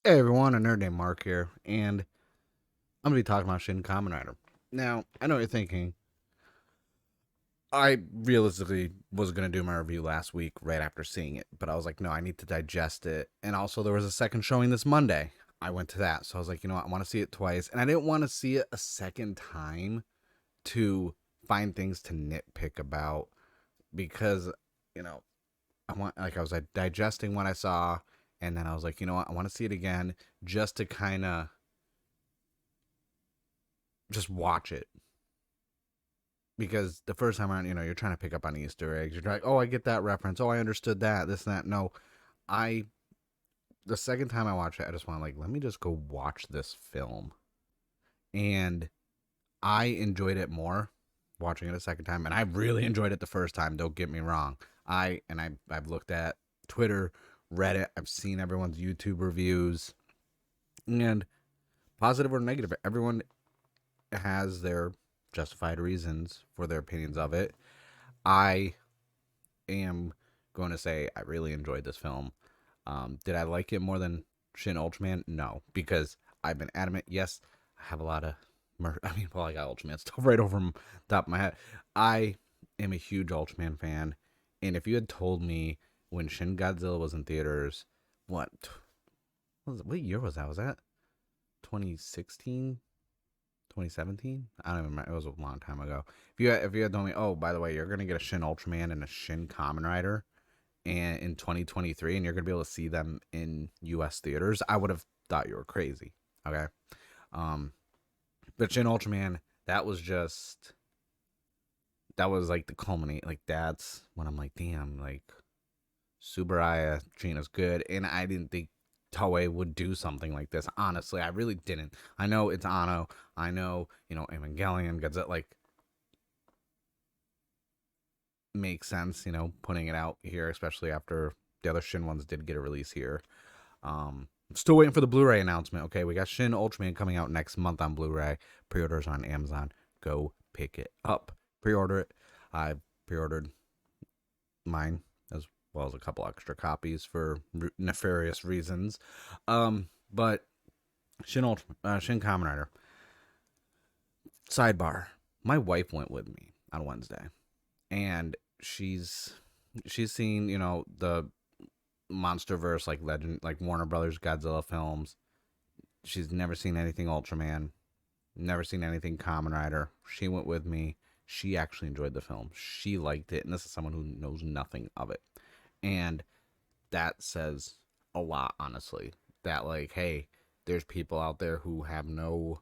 Hey everyone, a nerd named Mark here, and I'm gonna be talking about Shin Kamen Rider. Now, I know what you're thinking. I realistically was gonna do my review last week right after seeing it, but I was like, no, I need to digest it. And also, there was a second showing this Monday. I went to that, so I was like, you know what, I want to see it twice, and I didn't want to see it a second time to find things to nitpick about because, you know, I was like digesting what I saw, and then I was like, you know what, I want to see it again just to kind of just watch it because the first time around, you're trying to pick up on Easter eggs. You're like, oh, I get that reference. Oh, I understood that. This and that. No, I. The second time I watched it, I just want to let me just go watch this film, and I enjoyed it more watching it a second time, and I really enjoyed it the first time. Don't get me wrong. I've looked at Twitter, Reddit. I've seen everyone's YouTube reviews, and positive or negative, everyone has their justified reasons for their opinions of it. I am going to say I really enjoyed this film. Did I like it more than Shin Ultraman? No, because I've been adamant. Yes, I have a lot of. I got Ultraman stuff right over the top of my head. I am a huge Ultraman fan, and if you had told me when Shin Godzilla was in theaters, what what year was that? Was that 2016? 2017? I don't even remember. It was a long time ago. If you had told me, oh, by the way, you're gonna get a Shin Ultraman and a Shin Kamen Rider, and in 2023, and you're gonna be able to see them in U.S. theaters, I would have thought you were crazy. Okay, um, but Shin Ultraman, that was like the culminate. Like that's when I'm like, damn, like Subaraya Trina's good, and I didn't think Toei would do something like this. Honestly, I really didn't. I know it's Anno. I know Evangelion, Godzilla, like makes sense. Putting it out here, especially after the other Shin ones did get a release here. I'm still waiting for the Blu-ray announcement. Okay, we got Shin Ultraman coming out next month on Blu-ray. Pre-orders on Amazon. Go pick it up. Pre-order it. I pre-ordered mine as well as a couple extra copies for nefarious reasons. But Shin Kamen Rider. Sidebar: my wife went with me on Wednesday, and she's seen the MonsterVerse, like Legend, like Warner Brothers Godzilla films. She's never seen anything Ultraman, never seen anything Kamen Rider. She went with me. She actually enjoyed the film. She liked it, and this is someone who knows nothing of it. And that says a lot, honestly. That like, hey, there's people out there who have no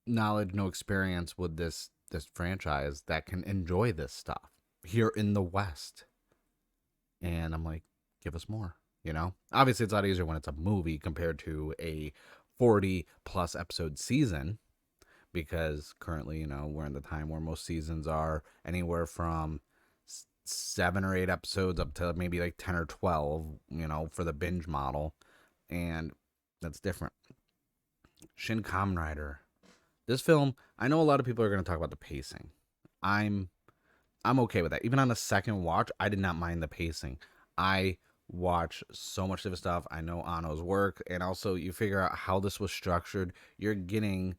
knowledge, no experience with this franchise that can enjoy this stuff here in the West. And I'm like, give us more. Obviously it's a lot easier when it's a movie compared to a 40 plus episode season, because currently we're in the time where most seasons are anywhere from 7 or 8 episodes up to maybe like 10 or 12, for the binge model. And that's different. Shin Kamen Rider, this film, I know a lot of people are going to talk about the pacing. I'm okay with that. Even on a second watch, I did not mind the pacing. I watch so much of the stuff. I know Anno's work, and also you figure out how this was structured. You're getting,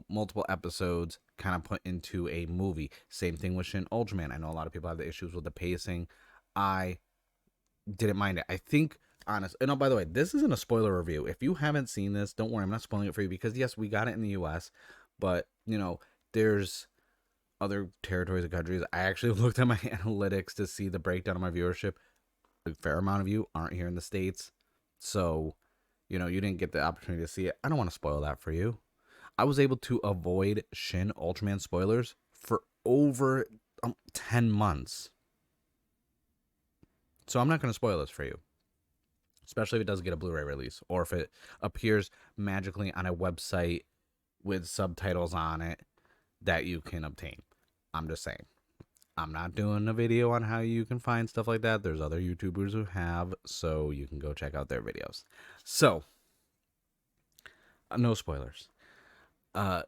multiple episodes kind of put into a movie. Same thing with Shin Ultraman. I know a lot of people have the issues with the pacing. I didn't mind it. I think honest. And oh, by the way, this isn't a spoiler review. If you haven't seen this, don't worry. I'm not spoiling it for you because yes, we got it in the U.S., but there's other territories and countries. I actually looked at my analytics to see the breakdown of my viewership. A fair amount of you aren't here in the States. So, you didn't get the opportunity to see it. I don't want to spoil that for you. I was able to avoid Shin Ultraman spoilers for over 10 months. So I'm not going to spoil this for you, especially if it does get a Blu-ray release or if it appears magically on a website with subtitles on it that you can obtain. I'm just saying. I'm not doing a video on how you can find stuff like that. There's other YouTubers who have, so you can go check out their videos. So, no spoilers. Uh,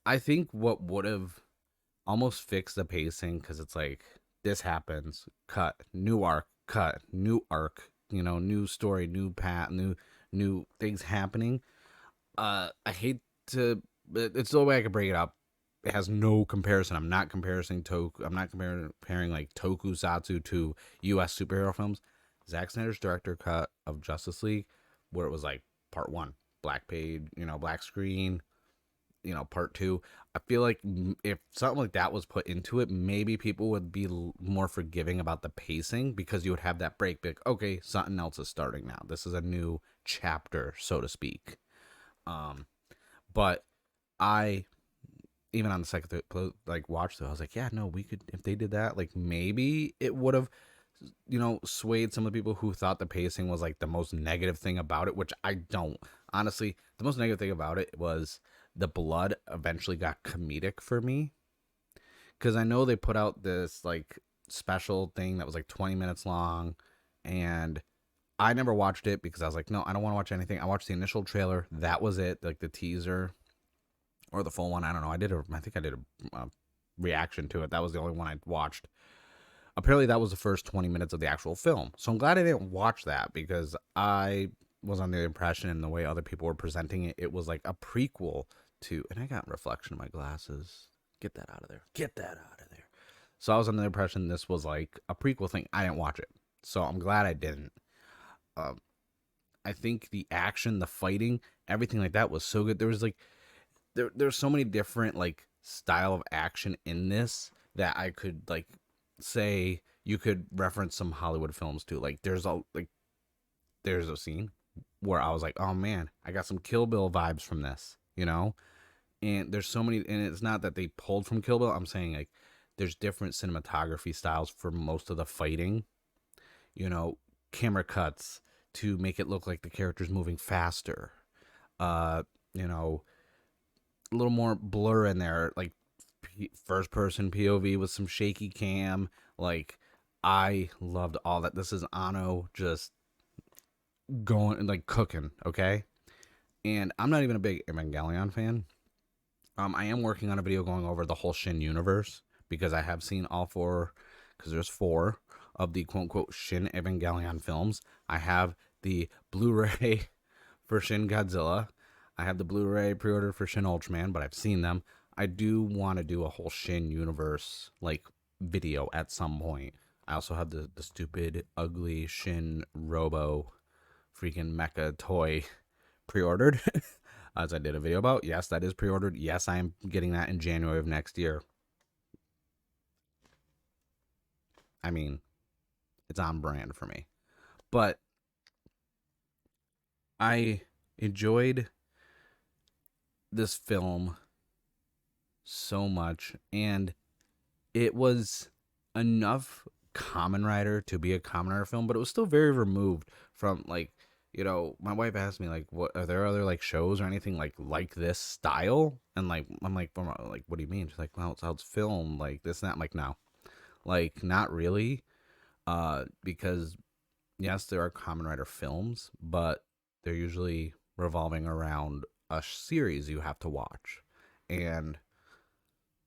I think what would have almost fixed the pacing, because it's like this happens, cut, new arc, new story, new path, new things happening. I hate to, but it's the only way I can bring it up. It has no comparison. I'm not comparing like tokusatsu to U.S. superhero films. Zack Snyder's director cut of Justice League, where it was like part one, black page, black screen, part two. I feel like if something like that was put into it, maybe people would be more forgiving about the pacing because you would have that break. Like, okay, something else is starting now. This is a new chapter, so to speak. Um, but I even on the second like watch through, I was like, yeah, no, we could if they did that, like maybe it would have swayed some of the people who thought the pacing was like the most negative thing about it, which I don't. Honestly, the most negative thing about it was the blood eventually got comedic for me because I know they put out this like special thing that was like 20 minutes long, and I never watched it because I was like, no, I don't want to watch anything. I watched the initial trailer. That was it, like the teaser or the full one. I don't know. I think I did a reaction to it. That was the only one I watched. Apparently, that was the first 20 minutes of the actual film. So I'm glad I didn't watch that because I was under the impression and the way other people were presenting it, it was like a prequel to. And I got reflection in my glasses. Get that out of there. Get that out of there. So I was under the impression this was like a prequel thing. I didn't watch it. So I'm glad I didn't. Um, I think the action, the fighting, everything like that was so good. There was like there's so many different like style of action in this that I could like say you could reference some Hollywood films too. Like there's a scene where I was like, oh man, I got some Kill Bill vibes from this, And there's so many, and it's not that they pulled from Kill Bill. I'm saying like there's different cinematography styles for most of the fighting, you know, camera cuts to make it look like the character's moving faster. Uh, you know, a little more blur in there, like first person POV with some shaky cam. Like I loved all that. This is Ano just going like cooking, okay? And I'm not even a big Evangelion fan. I am working on a video going over the whole Shin universe because I have seen all four, because there's four of the quote unquote Shin Evangelion films. I have the Blu-ray for Shin Godzilla. I have the Blu-ray pre-order for Shin Ultraman, but I've seen them. I do want to do a whole Shin universe like video at some point. I also have the stupid, ugly Shin Robo freaking mecha toy pre-ordered, as I did a video about. Yes, that is pre-ordered. Yes, I am getting that in January of next year. I mean, it's on brand for me. But I enjoyed this film so much, and it was enough Kamen Rider to be a Kamen Rider film, but it was still very removed from like, my wife asked me like, what are there other like shows or anything like this style? And like I'm like, what do you mean? She's like, well, it's how it's filmed, like this and that. I'm like, no, like not really, because yes, there are Kamen Rider films, but they're usually revolving around a series you have to watch, and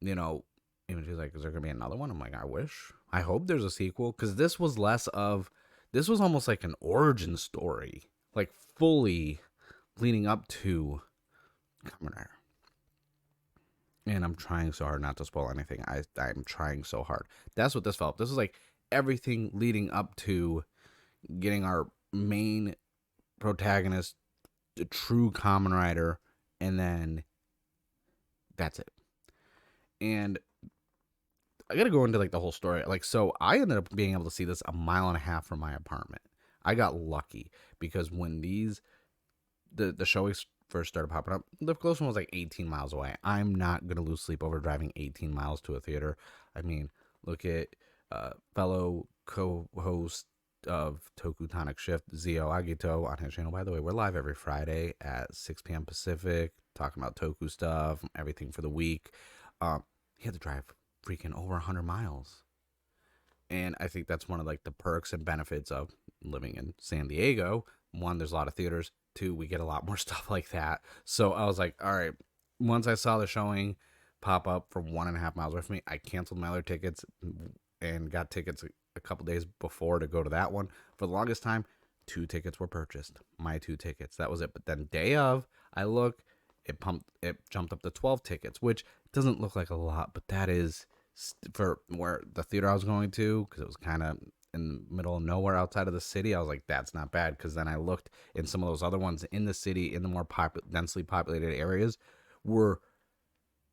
you know, even she's like, is there gonna be another one? I'm like, I wish. I hope there's a sequel because this was almost like an origin story, like fully leading up to Kamen Rider. And I'm trying so hard not to spoil anything. I'm trying so hard. That's what this felt. This is like everything leading up to getting our main protagonist, the true Kamen Rider, and then that's it. And I gotta go into like the whole story. Like, so I ended up being able to see this a mile and a half from my apartment. I got lucky because when the show first started popping up, the closest one was like 18 miles away. I'm not gonna lose sleep over driving 18 miles to a theater. I mean, look at fellow co-host of Toku Tonic Shift, Zio Agito, on his channel. By the way, we're live every Friday at 6 p.m. Pacific, talking about Toku stuff, everything for the week. He had to drive freaking over 100 miles. And I think that's one of like the perks and benefits of living in San Diego. One, there's a lot of theaters. Two, we get a lot more stuff like that. So I was like, all right. Once I saw the showing pop up from 1.5 miles away from me, I canceled my other tickets and got tickets a couple days before to go to that one. For the longest time, 2 tickets were purchased. My 2 tickets. That was it. But then day of, I look, it jumped up to 12 tickets, which doesn't look like a lot, but that is for where the theater I was going to, because it was kind of in the middle of nowhere outside of the city. I was like, that's not bad, because then I looked in some of those other ones in the city, in the more densely populated areas, were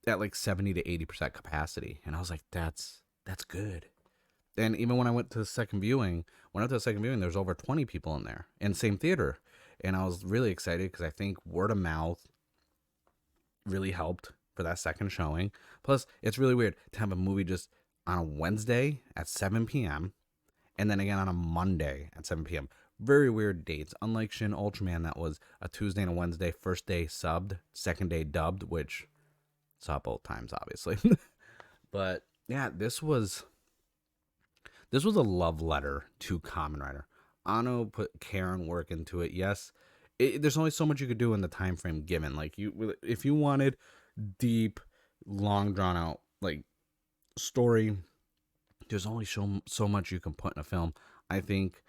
at like 70 to 80% capacity, and I was like, that's good. And even when I went to the second viewing, there's over 20 people in there in the same theater. And I was really excited because I think word of mouth really helped for that second showing. Plus, it's really weird to have a movie just on a Wednesday at 7 p.m. and then again on a Monday at 7 p.m. Very weird dates. Unlike Shin Ultraman, that was a Tuesday and a Wednesday, first day subbed, second day dubbed, which saw both times, obviously. But yeah, this was a love letter to Kamen Rider. Ano put care and work into it. Yes, there's only so much you could do in the time frame given. Like if you wanted deep, long drawn out like story, there's only so much you can put in a film. I think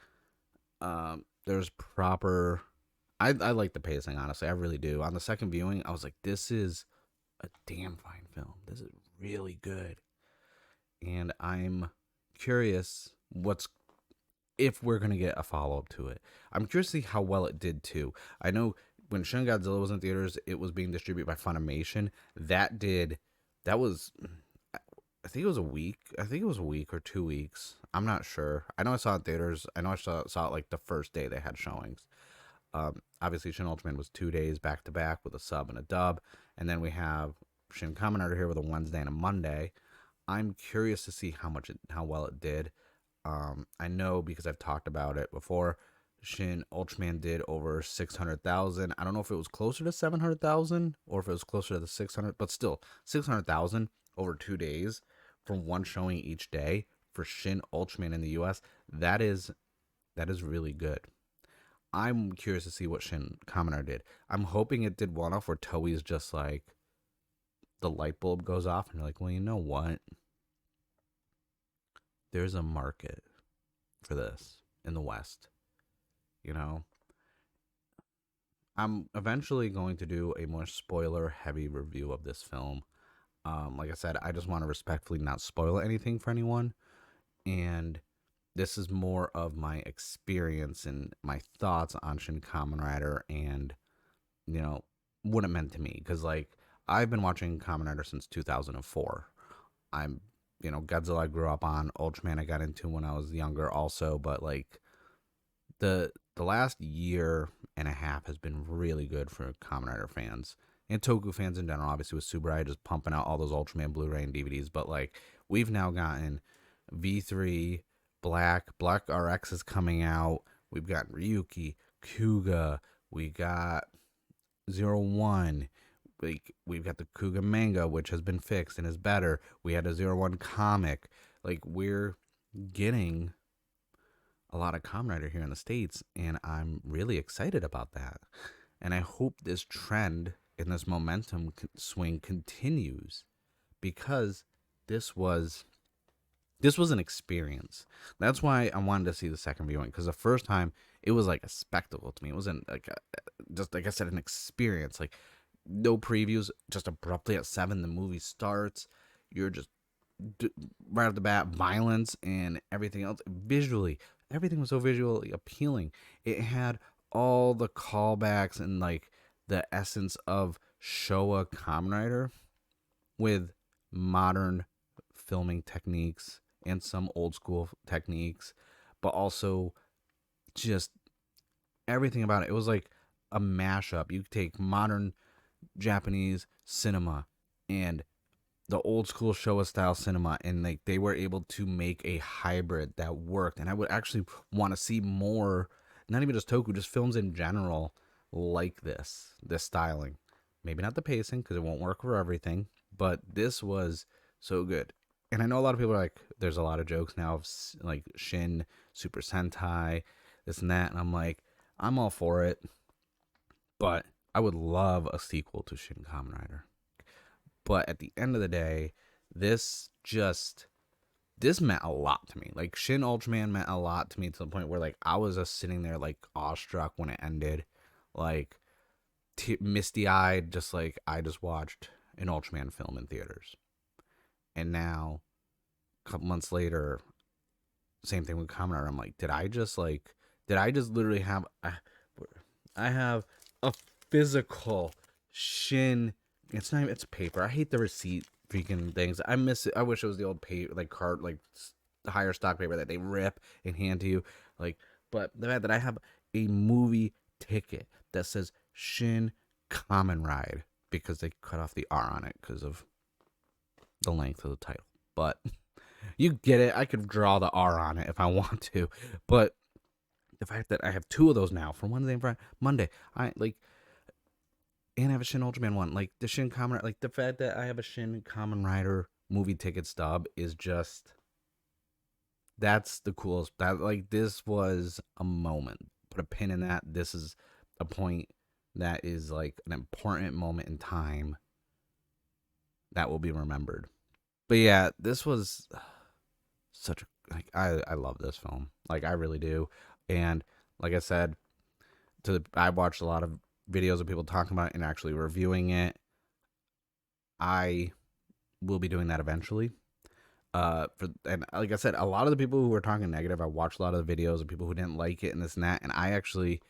there's proper. I like the pacing, honestly. I really do. On the second viewing, I was like, this is a damn fine film. This is really good. And I'm curious what's if we're gonna get a follow up to it. I'm curious to see how well it did too. I know when Shin Godzilla was in theaters, it was being distributed by Funimation. That was I think it was a week. I think it was a week or 2 weeks. I'm not sure. I know I saw it in theaters. I know I saw it like the first day they had showings. Obviously, Shin Ultraman was 2 days back to back with a sub and a dub, and then we have Shin Kamen Rider here with a Wednesday and a Monday. I'm curious to see how well it did. I know because I've talked about it before. Shin Ultraman did over 600,000. I don't know if it was closer to 700,000 or if it was closer to the 600, but still 600,000 over 2 days from one showing each day for Shin Ultraman in the U.S. That is really good. I'm curious to see what Shin Kamen Rider did. I'm hoping it did one off where Toei's just like the light bulb goes off and you're like, well, you know what? There's a market for this in the West. You know, I'm eventually going to do a more spoiler heavy review of this film. Like I said, I just want to respectfully not spoil anything for anyone. And this is more of my experience and my thoughts on Shin Kamen Rider and, you know, what it meant to me. Because, like, I've been watching Kamen Rider since 2004. I'm, Godzilla I grew up on. Ultraman I got into when I was younger also. But, like, the last year and a half has been really good for Kamen Rider fans and Toku fans in general. Obviously, with Subaru just pumping out all those Ultraman Blu-ray and DVDs, but like we've now gotten V3, Black RX is coming out. We've got Ryuki, Kuga. We got Zero One. We've got the Kuga manga, which has been fixed and is better. We had a Zero One comic. Like we're getting a lot of Kamen Rider here in the States, and I'm really excited about that. And I hope this trend and this momentum swing continues because this was an experience. That's why I wanted to see the second viewing, because the first time it was like a spectacle to me. It wasn't like just like I said, an experience. Like no previews, just abruptly at 7 the movie starts. You're just right off the bat, violence and everything else. Visually, everything was so visually appealing. It had all the callbacks and like the essence of Showa Kamen Rider with modern filming techniques and some old school techniques, but also just everything about it. It was like a mashup. You take modern Japanese cinema and the old school Showa style cinema, and like they were able to make a hybrid that worked. And I would actually want to see more, not even just Toku, just films in general like this styling. Maybe not the pacing because it won't work for everything, but this was so good. And I know a lot of people are like, there's a lot of jokes now of like Shin, Super Sentai, this and that, and I'm like, I'm all for it, but I would love a sequel to Shin Kamen Rider. But at the end of the day, this just this meant a lot to me. Like Shin Ultraman meant a lot to me to the point where like I was just sitting there like awestruck when it ended, like misty eyed, just like I just watched an Ultraman film in theaters. And now, a couple months later, same thing with Kamen Rider. I'm like, did I just literally have I have a physical Shin. It's not even, it's paper. I hate the receipt freaking things. I miss it. I wish it was the old paper, like card, like higher stock paper that they rip and hand to you. Like, but the fact that I have a movie ticket that says Shin Kamen Ride because they cut off the R on it because of the length of the title. But you get it. I could draw the R on it if I want to. But the fact that I have two of those now for Wednesday and Friday, Monday, I like, and I have a Shin Ultraman one. Like the Shin Kamen, like the fact that I have a Shin Kamen Rider movie ticket stub is just, that's the coolest. That, like, this was a moment. Put a pin in that. This is a point that is like an important moment in time that will be remembered. But yeah, this was such a, like, I love this film. Like I really do. And like I said, I watched a lot of videos of people talking about it and actually reviewing it. I will be doing that eventually. And like I said, a lot of the people who were talking negative, I watched a lot of the videos of people who didn't like it and this and that, and I actually,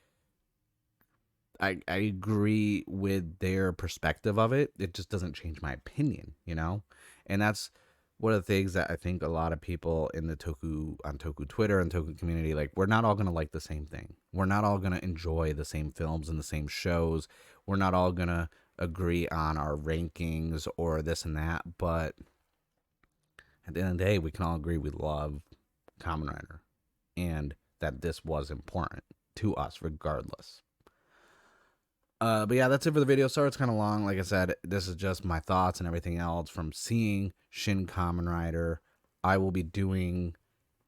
I agree with their perspective of it. It just doesn't change my opinion, you know? And that's one of the things that I think a lot of people in the Toku, on Toku Twitter and Toku community, like, we're not all going to like the same thing. We're not all going to enjoy the same films and the same shows. We're not all going to agree on our rankings or this and that. But at the end of the day, we can all agree we love Kamen Rider and that this was important to us regardless. But yeah, that's it for the video. Sorry it's kind of long. Like I said, this is just my thoughts and everything else from seeing Shin Kamen Rider. I will be doing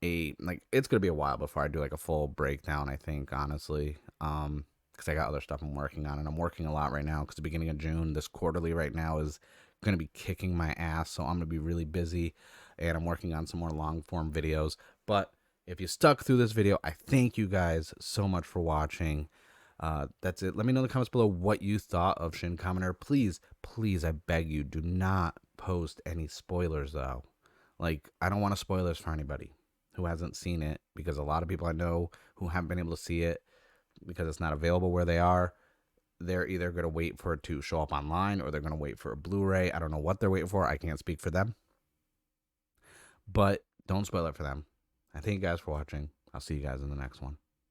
a, like, it's gonna be a while before I do like a full breakdown, I think, honestly. Because I got other stuff I'm working on, and I'm working a lot right now. Because the beginning of June, this quarterly right now is gonna be kicking my ass, so I'm gonna be really busy, and I'm working on some more long form videos. But if you stuck through this video, I thank you guys so much for watching. That's it. Let me know in the comments below what you thought of Shin Kamen Rider. Please, please, I beg you, do not post any spoilers, though. Like, I don't want spoilers for anybody who hasn't seen it, because a lot of people I know who haven't been able to see it because it's not available where they are, they're either going to wait for it to show up online or they're going to wait for a Blu-ray. I don't know what they're waiting for. I can't speak for them. But don't spoil it for them. I thank you guys for watching. I'll see you guys in the next one.